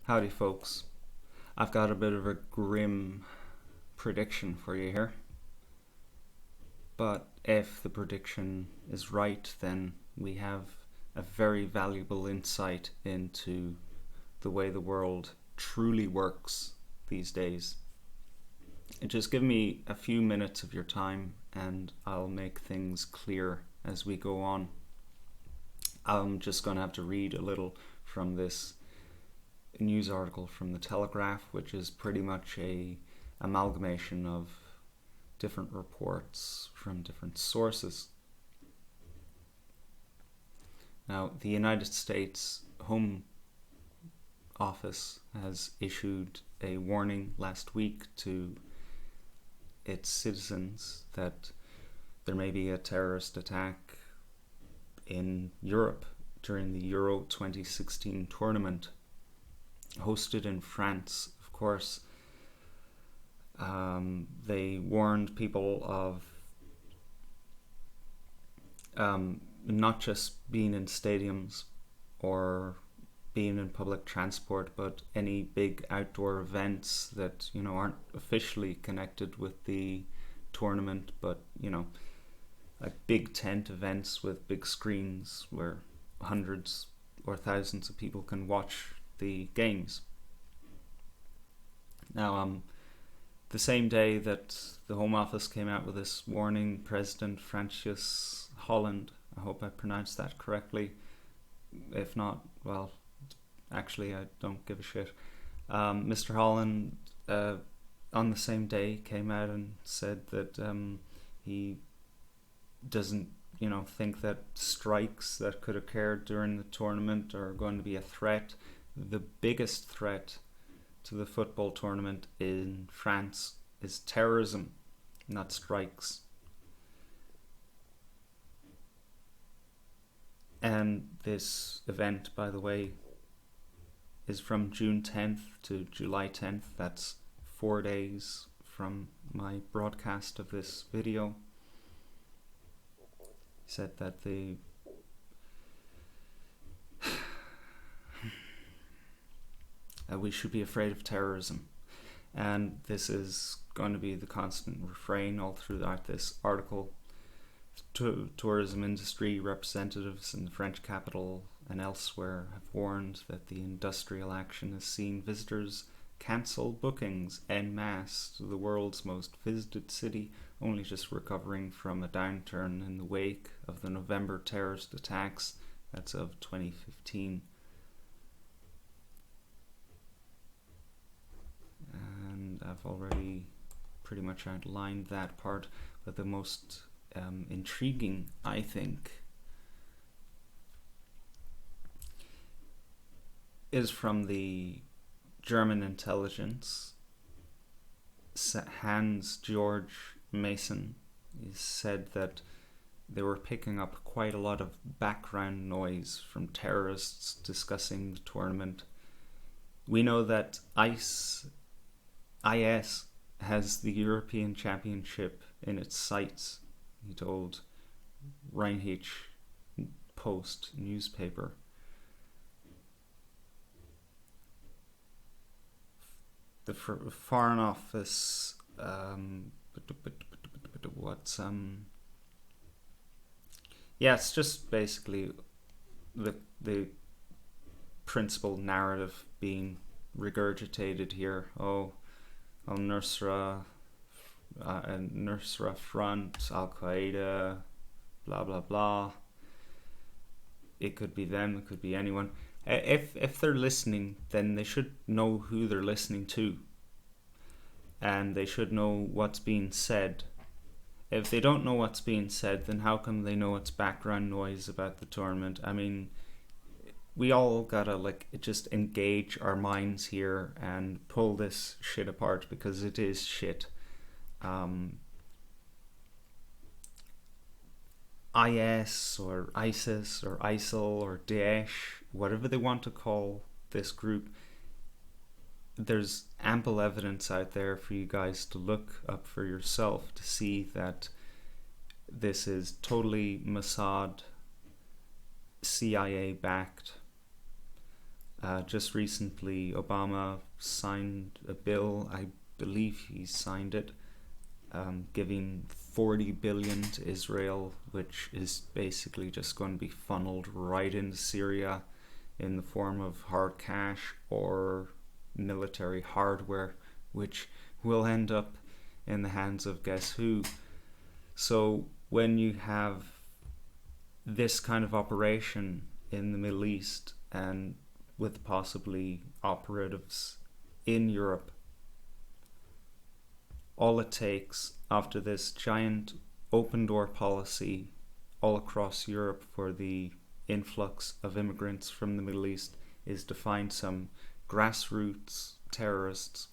Howdy, folks. I've got a bit of a grim prediction for you here. But if the prediction is right, then we have a very valuable insight into the way the world truly works these days. Just give me a few minutes of your time and I'll make things clear as we go on. I'm just going to have to read a little from this news article from the Telegraph, which is pretty much a amalgamation of different reports from different sources. Now, the United States Home Office has issued a warning last week to its citizens that there may be a terrorist attack in Europe during the Euro 2016 tournament hosted in France. Of course, they warned people of not just being in stadiums or being in public transport, but any big outdoor events that aren't officially connected with the tournament, but like big tent events with big screens where hundreds or thousands of people can watch the games. Now, the same day that the Home Office came out with this warning, President Francis Holland, I hope I pronounced that correctly. If not, well, actually, I don't give a shit. Mr. Holland, on the same day, came out and said that he doesn't, think that strikes that could occur during the tournament are going to be a threat. The biggest threat to the football tournament in France is terrorism, not strikes. And this event, by the way, is from June 10th to July 10th. That's 4 days from my broadcast of this video. He said that we should be afraid of terrorism. And this is going to be the constant refrain all throughout this article. Tourism industry representatives in the French capital and elsewhere have warned that the industrial action has seen visitors cancel bookings en masse to the world's most visited city, only just recovering from a downturn in the wake of the November terrorist attacks. That's of 2015. And I've already pretty much outlined that part, but the most intriguing, I think, is from the German intelligence. Hans-Georg Mason said that they were picking up quite a lot of background noise from terrorists discussing the tournament. We know that IS has the European Championship in its sights, he told Rheinland Post newspaper. The Foreign Office, it's just basically the principal narrative being regurgitated here. Nusra Front, Al Qaeda, blah blah blah. It could be them, it could be anyone. If they're listening, then they should know who they're listening to, and they should know what's being said. If they don't know what's being said, then how come they know it's background noise about the tournament? I mean, we all gotta just engage our minds here and pull this shit apart, because it is shit. IS or ISIS or ISIL or Daesh, whatever they want to call this group, there's ample evidence out there for you guys to look up for yourself to see that this is totally Mossad, CIA backed. Just recently, Obama signed a bill, I believe he signed it, giving 40 billion to Israel, which is basically just going to be funneled right into Syria in the form of hard cash or military hardware, which will end up in the hands of guess who. So when you have this kind of operation in the Middle East, and with possibly operatives in Europe, all it takes after this giant open door policy all across Europe for the influx of immigrants from the Middle East is to find some grassroots terrorists,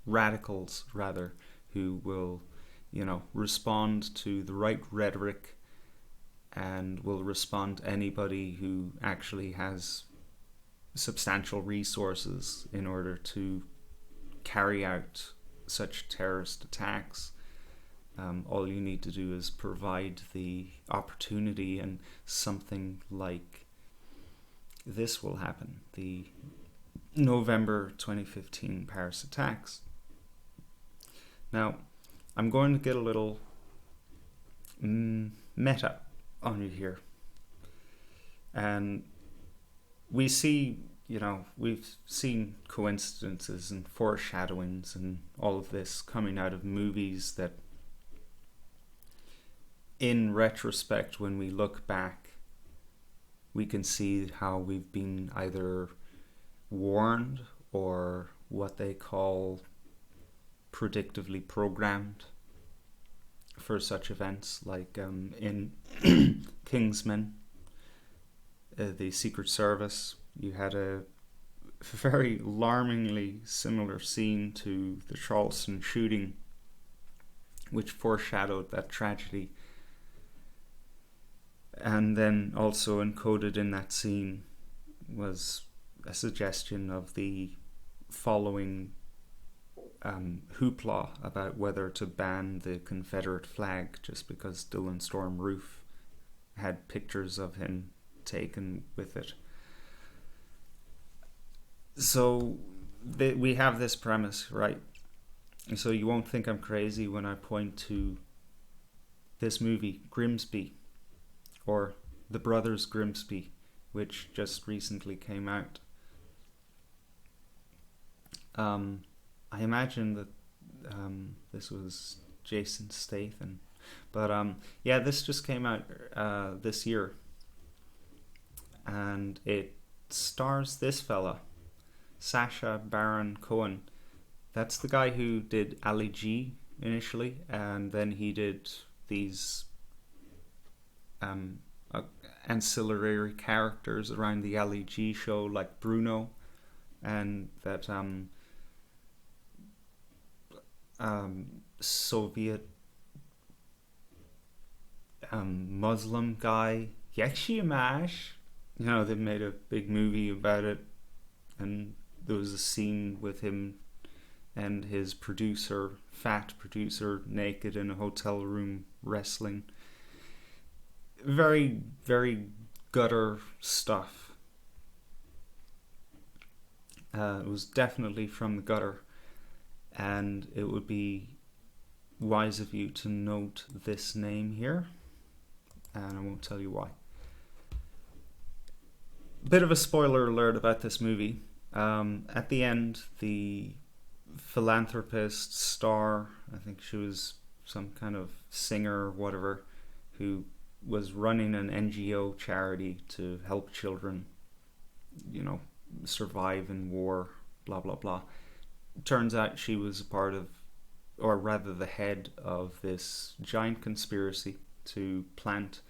radicals rather, who will, respond to the right rhetoric and will respond to anybody who actually has substantial resources in order to carry out such terrorist attacks. All you need to do is provide the opportunity, and something like this will happen. The November 2015 Paris attacks. Now, I'm going to get a little meta on you here. And we've seen coincidences and foreshadowings and all of this coming out of movies that, in retrospect, when we look back, we can see how we've been either warned or what they call predictively programmed for such events, like in Kingsman, the Secret Service. You had a very alarmingly similar scene to the Charleston shooting, which foreshadowed that tragedy. And then also encoded in that scene was a suggestion of the following hoopla about whether to ban the Confederate flag just because Dylan Storm Roof had pictures of him taken with it. So we have this premise, right? So you won't think I'm crazy when I point to this movie, Grimsby, or The Brothers Grimsby, which just recently came out. I imagine that this was Jason Statham. But this just came out this year. And it stars this fella, Sacha Baron Cohen. That's the guy who did Ali G initially, and then he did these ancillary characters around the Ali G show, like Bruno, and that Soviet Muslim guy, Yekshiamash. They made a big movie about it, and there was a scene with him and his fat producer, naked in a hotel room wrestling. Very, very gutter stuff. It was definitely from the gutter, and it would be wise of you to note this name here, and I won't tell you why. Bit of a spoiler alert about this movie. At the end, the philanthropist star, I think she was some kind of singer or whatever, who was running an NGO charity to help children, survive in war, blah, blah, blah. Turns out she was a part of, or rather the head of, this giant conspiracy to plant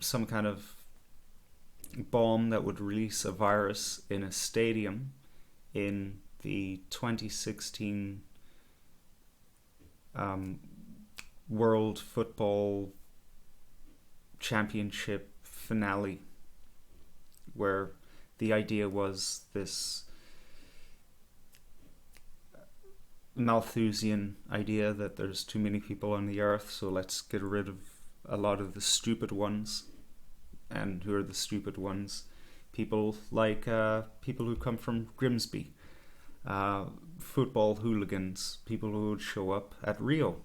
some kind of bomb that would release a virus in a stadium in the 2016 World Football Championship finale, where the idea was this Malthusian idea that there's too many people on the earth, so let's get rid of a lot of the stupid ones And who are the stupid ones? People like people who come from Grimsby, football hooligans, people who would show up at Rio,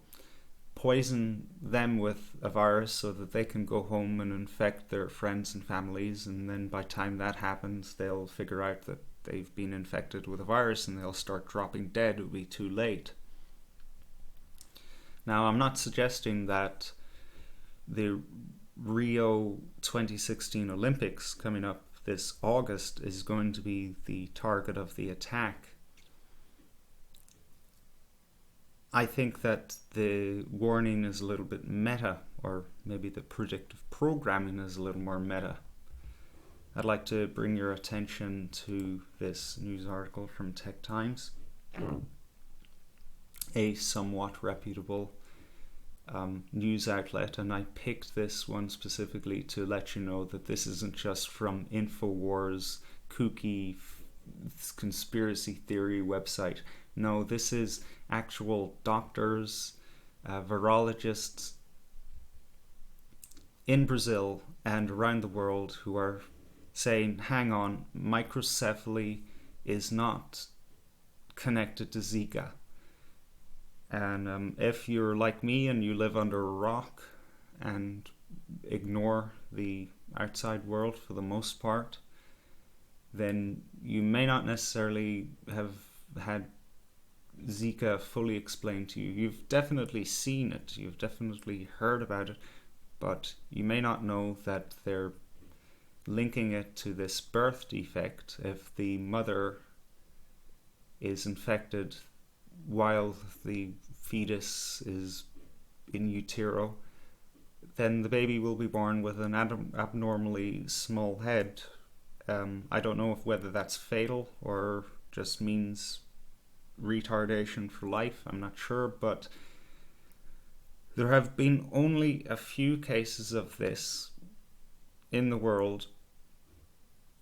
poison them with a virus so that they can go home and infect their friends and families, and then by the time that happens, they'll figure out that they've been infected with a virus and they'll start dropping dead. It'll be too late. Now, I'm not suggesting that the Rio 2016 Olympics coming up this August is going to be the target of the attack. I think that the warning is a little bit meta, or maybe the predictive programming is a little more meta. I'd like to bring your attention to this news article from Tech Times, a somewhat reputable news outlet, and I picked this one specifically to let you know that this isn't just from InfoWars kooky conspiracy theory website. No, this is actual doctors, virologists in Brazil and around the world who are saying, hang on, microcephaly is not connected to Zika. And if you're like me and you live under a rock and ignore the outside world for the most part, then you may not necessarily have had Zika fully explained to you. You've definitely seen it, you've definitely heard about it, but you may not know that they're linking it to this birth defect. If the mother is infected while the fetus is in utero, then the baby will be born with an abnormally small head. I don't know whether that's fatal or just means retardation for life. I'm not sure, but there have been only a few cases of this in the world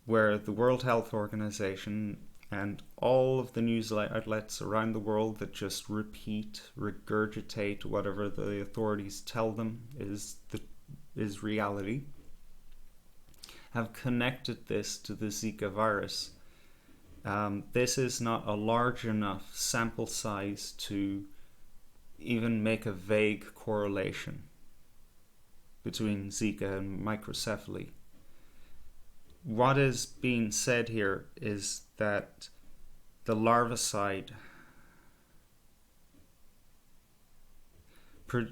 where the World Health Organization and all of the news outlets around the world that just regurgitate whatever the authorities tell them is reality, have connected this to the Zika virus. This is not a large enough sample size to even make a vague correlation between Zika and microcephaly. What is being said here is that the larvicide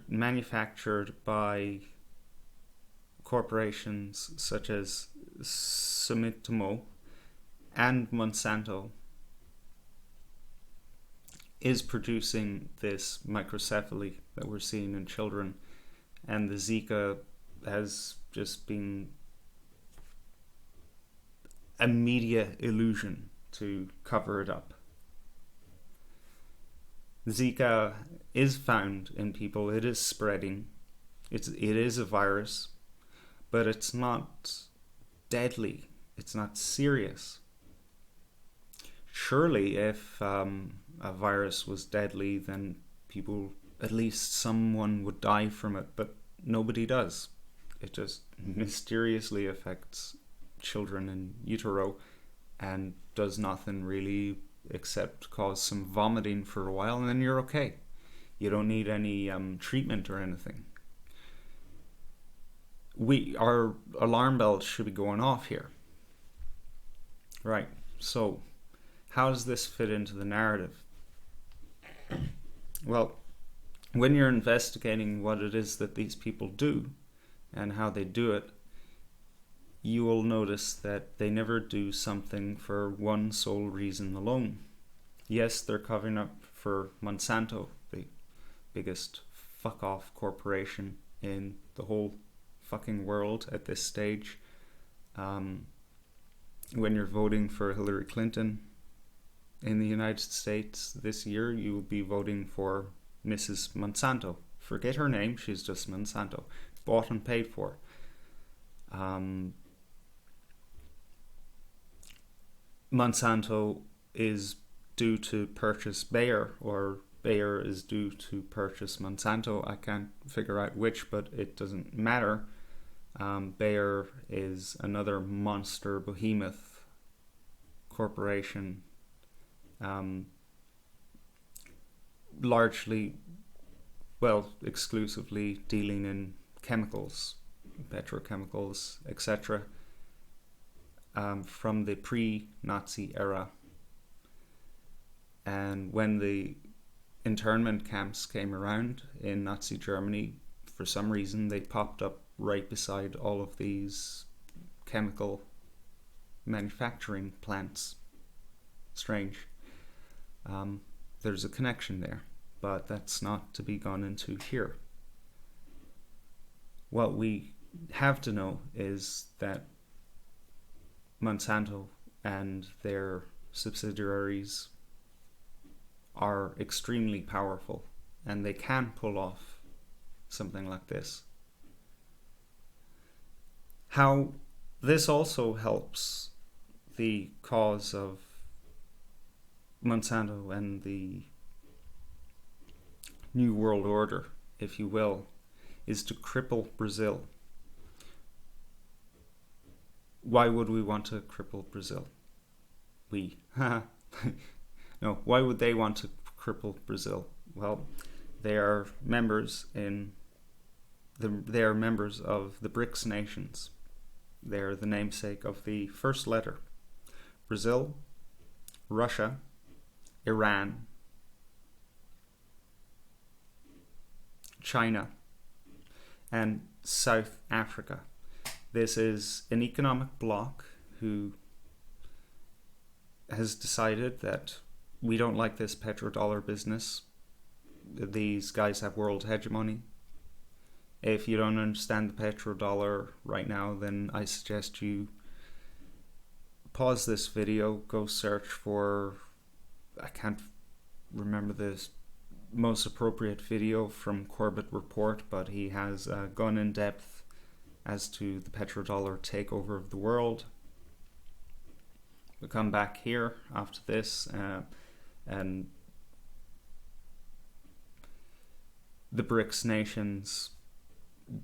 manufactured by corporations such as Sumitomo and Monsanto is producing this microcephaly that we're seeing in children, and the Zika has just been a media illusion to cover it up. Zika is found in people, it is spreading, it is a virus, but it's not deadly, it's not serious. Surely if a virus was deadly, then people, at least someone would die from it, but nobody does. It just mysteriously affects children in utero and does nothing really except cause some vomiting for a while, and then you're okay. You don't need any treatment or anything. Our alarm bells should be going off here. Right, so how does this fit into the narrative? Well, when you're investigating what it is that these people do and how they do it, you will notice that they never do something for one sole reason alone. Yes, they're covering up for Monsanto, the biggest fuck-off corporation in the whole fucking world at this stage. When you're voting for Hillary Clinton in the United States this year, you will be voting for Mrs. Monsanto. Forget her name, she's just Monsanto. Bought and paid for. Monsanto is due to purchase Bayer, or Bayer is due to purchase Monsanto. I can't figure out which, but it doesn't matter. Bayer is another monster behemoth corporation, largely, well, exclusively dealing in chemicals, petrochemicals, etc., from the pre-Nazi era. And when the internment camps came around in Nazi Germany, for some reason they popped up right beside all of these chemical manufacturing plants. Strange. There's a connection there, but that's not to be gone into here. What we have to know is that Monsanto and their subsidiaries are extremely powerful, and they can pull off something like this. How this also helps the cause of Monsanto and the New World Order, if you will, is to cripple Brazil. Why would we want to cripple Brazil? We. No, why would they want to cripple Brazil? Well, they are members of the BRICS nations. They're the namesake of the first letter. Brazil, Russia, Iran, China, and South Africa. This is an economic bloc who has decided that we don't like this petrodollar business. These guys have world hegemony. If you don't understand the petrodollar right now, then I suggest you pause this video, go search for, I can't remember the most appropriate video from Corbett Report, but he has gone in depth as to the petrodollar takeover of the world. We'll come back here after this, and the BRICS nations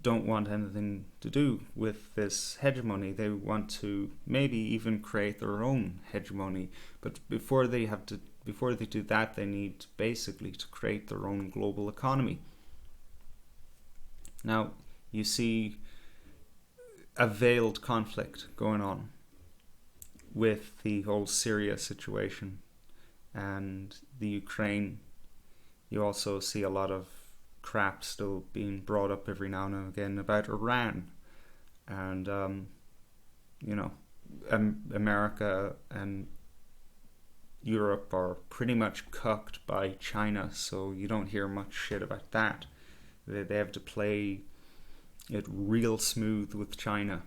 don't want anything to do with this hegemony. They want to maybe even create their own hegemony, but before they do that, they need basically to create their own global economy. Now, you see a veiled conflict going on with the whole Syria situation and the Ukraine. You also see a lot of crap still being brought up every now and again about Iran, and America and Europe are pretty much cucked by China, so you don't hear much shit about that. They have to play it real smooth with China,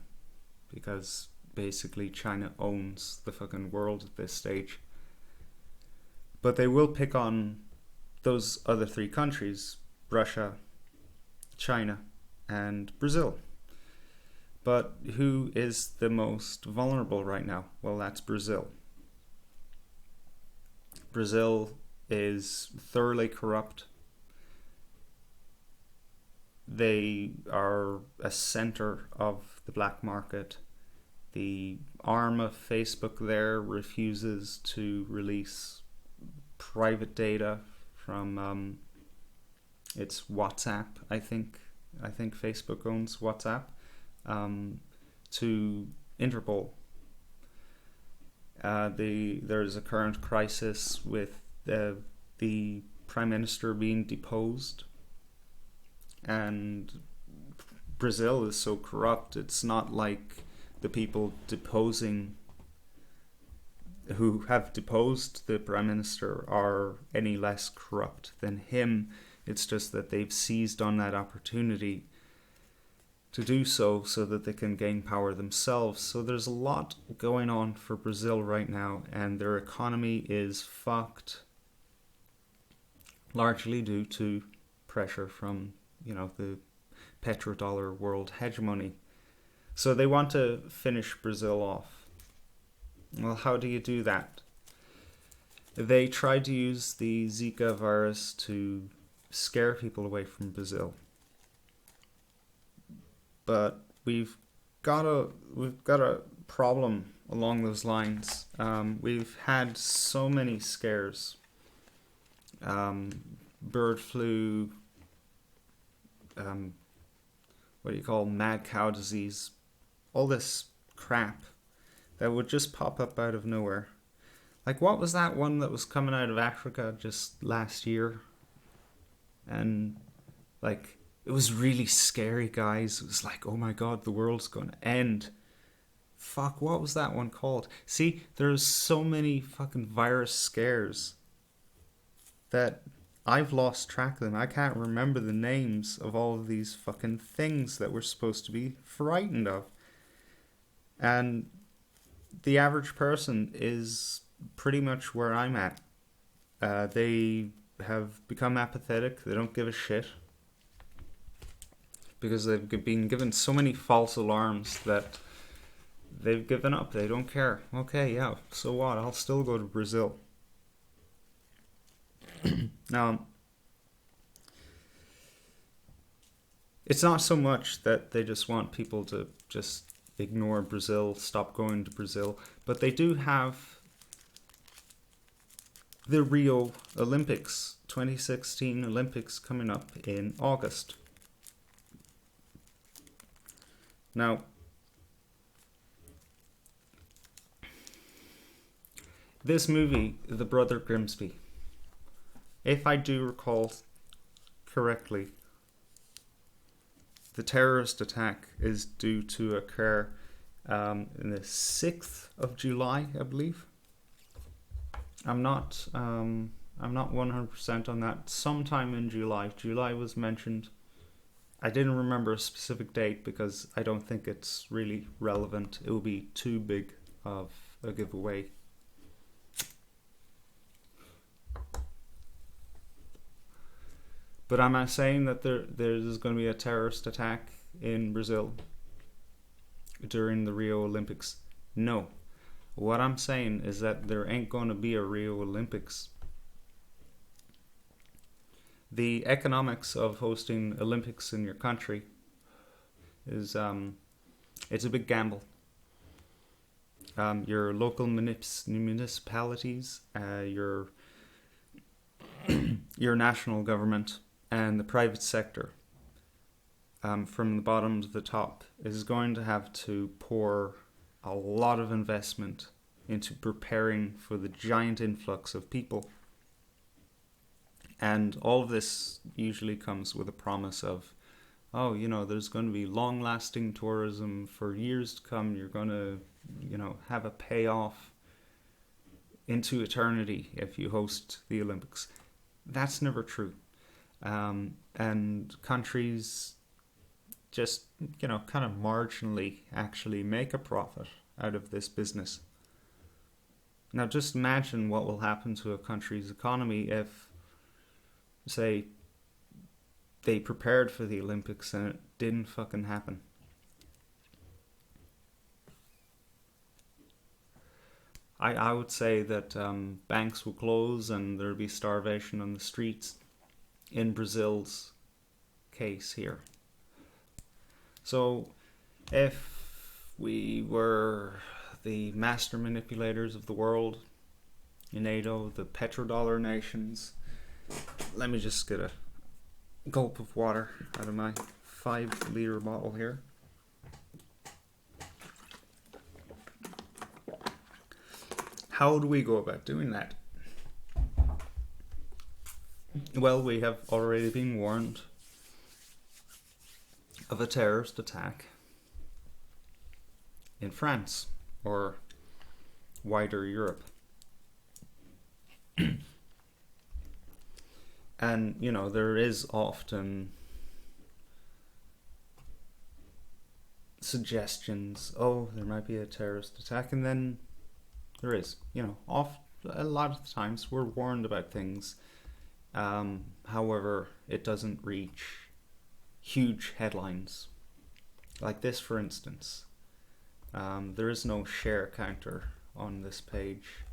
because basically China owns the fucking world at this stage. But they will pick on those other three countries: Russia, China, and Brazil. But who is the most vulnerable right now? Well, that's Brazil. Brazil is thoroughly corrupt. They are a center of the black market. The arm of Facebook there refuses to release private data from it's WhatsApp, I think Facebook owns WhatsApp, to Interpol. There's a current crisis with the Prime Minister being deposed, and Brazil is so corrupt. It's not like the people who have deposed the Prime Minister are any less corrupt than him. It's just that they've seized on that opportunity to do so that they can gain power themselves. So there's a lot going on for Brazil right now, and their economy is fucked, largely due to pressure from, the petrodollar world hegemony. So they want to finish Brazil off. Well, how do you do that? They tried to use the Zika virus to scare people away from Brazil. But we've got a problem along those lines. We've had so many scares, bird flu, what do you call mad cow disease, all this crap that would just pop up out of nowhere. Like, what was that one that was coming out of Africa just last year? And, like, it was really scary, guys. It was like, oh my god, the world's going to end. Fuck, what was that one called? See, there's so many fucking virus scares that I've lost track of them. I can't remember the names of all of these fucking things that we're supposed to be frightened of. And the average person is pretty much where I'm at. They have become apathetic. They don't give a shit. Because they've been given so many false alarms that they've given up. They don't care. Okay, yeah, so what? I'll still go to Brazil. Now, it's not so much that they just want people to just ignore Brazil, stop going to Brazil, but they do have the Rio Olympics, 2016 Olympics coming up in August. Now, this movie, The Brother Grimsby, if I do recall correctly, the terrorist attack is due to occur in the 6th of July, I believe. I'm not 100% on that. Sometime in July. July was mentioned. I didn't remember a specific date because I don't think it's really relevant. It will be too big of a giveaway. But am I saying that there's going to be a terrorist attack in Brazil during the Rio Olympics? No. What I'm saying is that there ain't going to be a Rio Olympics. The economics of hosting Olympics in your country is it's a big gamble. Your local municipalities, your national government, and the private sector, from the bottom to the top, is going to have to pour a lot of investment into preparing for the giant influx of people. And all of this usually comes with a promise of, oh, there's going to be long-lasting tourism for years to come. You're going to, have a payoff into eternity if you host the Olympics. That's never true. And countries just, kind of marginally actually make a profit out of this business. Now just imagine what will happen to a country's economy if, say, they prepared for the Olympics and it didn't fucking happen. I would say that banks will close and there'll be starvation on the streets in Brazil's case here. So if we were the master manipulators of the world, NATO, the petrodollar nations, let me just get a gulp of water out of my 5-liter bottle here. How do we go about doing that? Well, we have already been warned of a terrorist attack in France, or wider Europe. And, there is often suggestions, oh, there might be a terrorist attack, and then there is. A lot of the times we're warned about things. However, it doesn't reach huge headlines. Like this, for instance. There is no share counter on this page.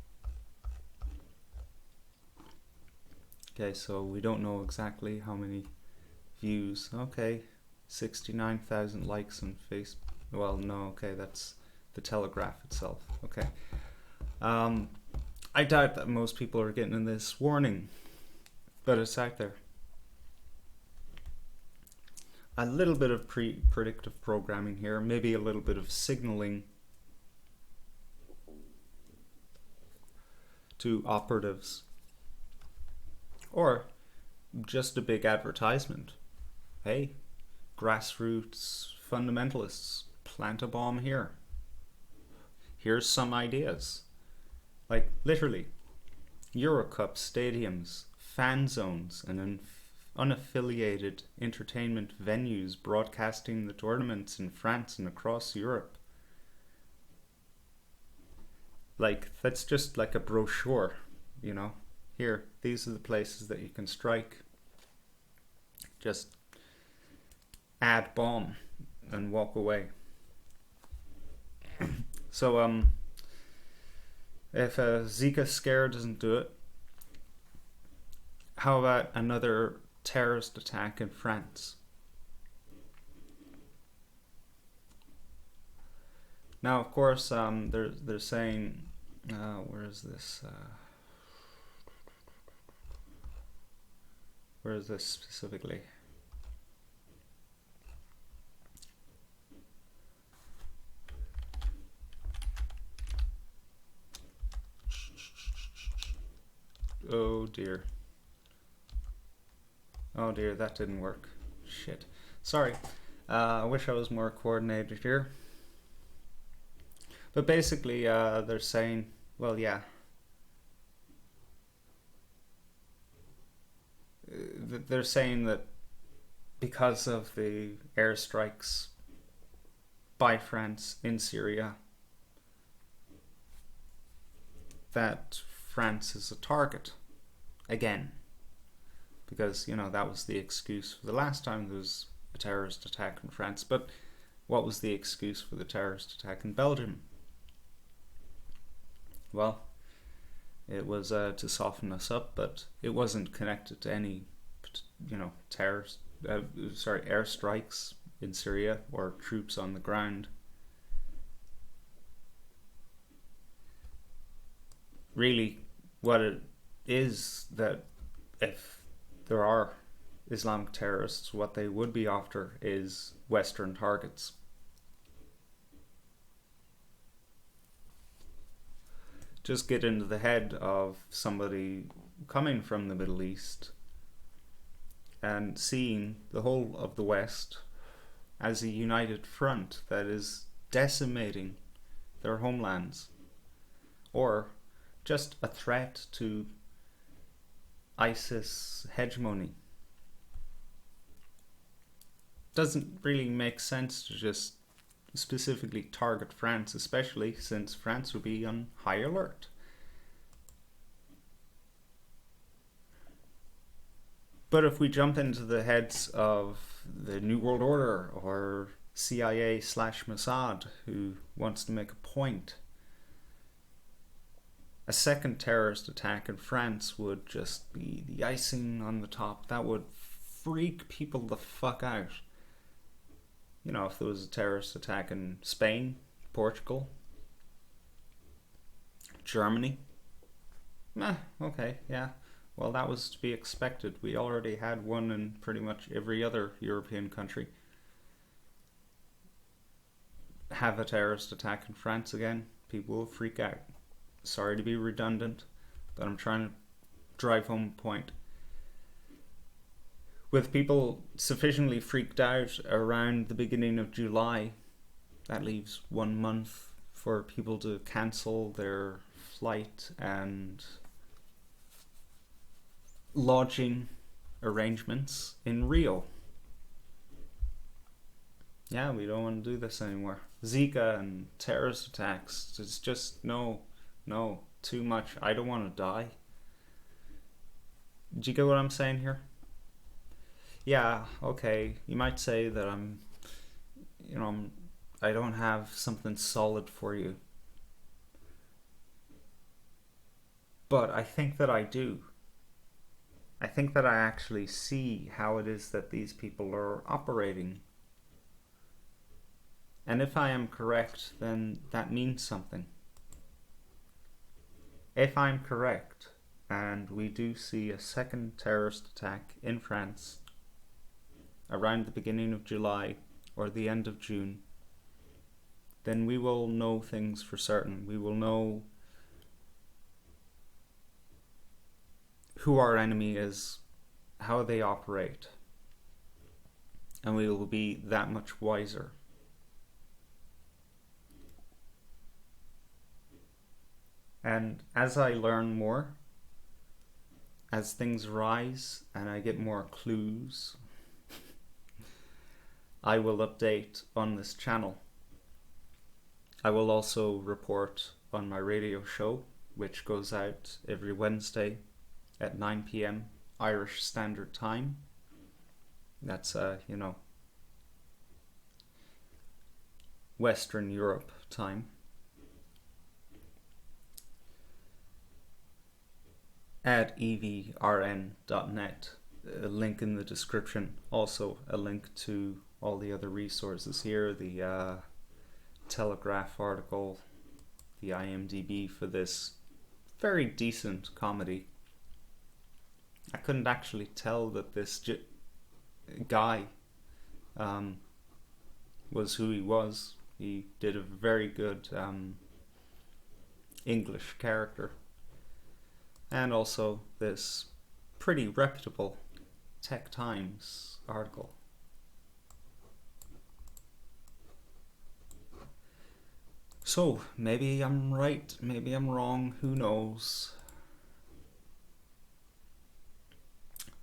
Okay, so we don't know exactly how many views. Okay, 69,000 likes on Facebook. Well, no, okay, that's the Telegraph itself. Okay. I doubt that most people are getting this warning, but it's out there. A little bit of predictive programming here, maybe a little bit of signaling to operatives, or just a big advertisement. Hey, grassroots fundamentalists, plant a bomb here. Here's some ideas. Like, literally, Eurocup stadiums, fan zones, and unaffiliated entertainment venues broadcasting the tournaments in France and across Europe. Like, that's just like a brochure, you know. Here, these are the places that you can strike. Just add bomb and walk away. So, if a Zika scare doesn't do it, how about another terrorist attack in France? Now, of course, they're saying, where is this? Where is this specifically? Oh dear. Oh dear, that didn't work. Shit. Sorry. I wish I was more coordinated here. But basically, they're saying, well, yeah. They're saying that because of the airstrikes by France in Syria, that France is a target again. Because, you know, that was the excuse for the last time there was a terrorist attack in France. But what was the excuse for the terrorist attack in Belgium? Well, it was to soften us up, but it wasn't connected to any, you know, airstrikes in Syria or troops on the ground. Really, what it is that if there are Islamic terrorists, what they would be after is Western targets. Just get into the head of somebody coming from the Middle East and seeing the whole of the West as a united front that is decimating their homelands, or just a threat to ISIS hegemony. Doesn't really make sense to just specifically target France, especially since France would be on high alert. But if we jump into the heads of the New World Order or CIA/Mossad, who wants to make a point, a second terrorist attack in France would just be the icing on the top. That would freak people the fuck out. You know, if there was a terrorist attack in Spain, Portugal, Germany, okay, yeah. Well, that was to be expected. We already had one in pretty much every other European country. Have a terrorist attack in France again, people will freak out. Sorry to be redundant, but I'm trying to drive home a point. With people sufficiently freaked out around the beginning of July, that leaves 1 month for people to cancel their flight and lodging arrangements in Rio. Yeah, we don't want to do this anymore. Zika and terrorist attacks, it's just no, too much. I don't want to die. Do you get what I'm saying here? Yeah, okay, you might say that I don't have something solid for you. But I think that I do. I think that I actually see how it is that these people are operating And if I am correct, then that means something. If I'm correct, and we do see a second terrorist attack in France around the beginning of July or the end of June, then we will know things for certain. We will know who our enemy is, how they operate, and we will be that much wiser. And as I learn more, as things rise and I get more clues, I will update on this channel. I will also report on my radio show, which goes out every Wednesday at 9 p.m. Irish Standard Time. That's, Western Europe time. At evrn.net, a link in the description. Also a link to all the other resources here, the Telegraph article, the IMDb for this very decent comedy. I couldn't actually tell that this guy was who he was. He did a very good English character. And also this pretty reputable Tech Times article. So, maybe I'm right, maybe I'm wrong, who knows.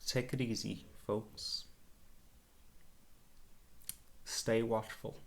Take it easy, folks. Stay watchful.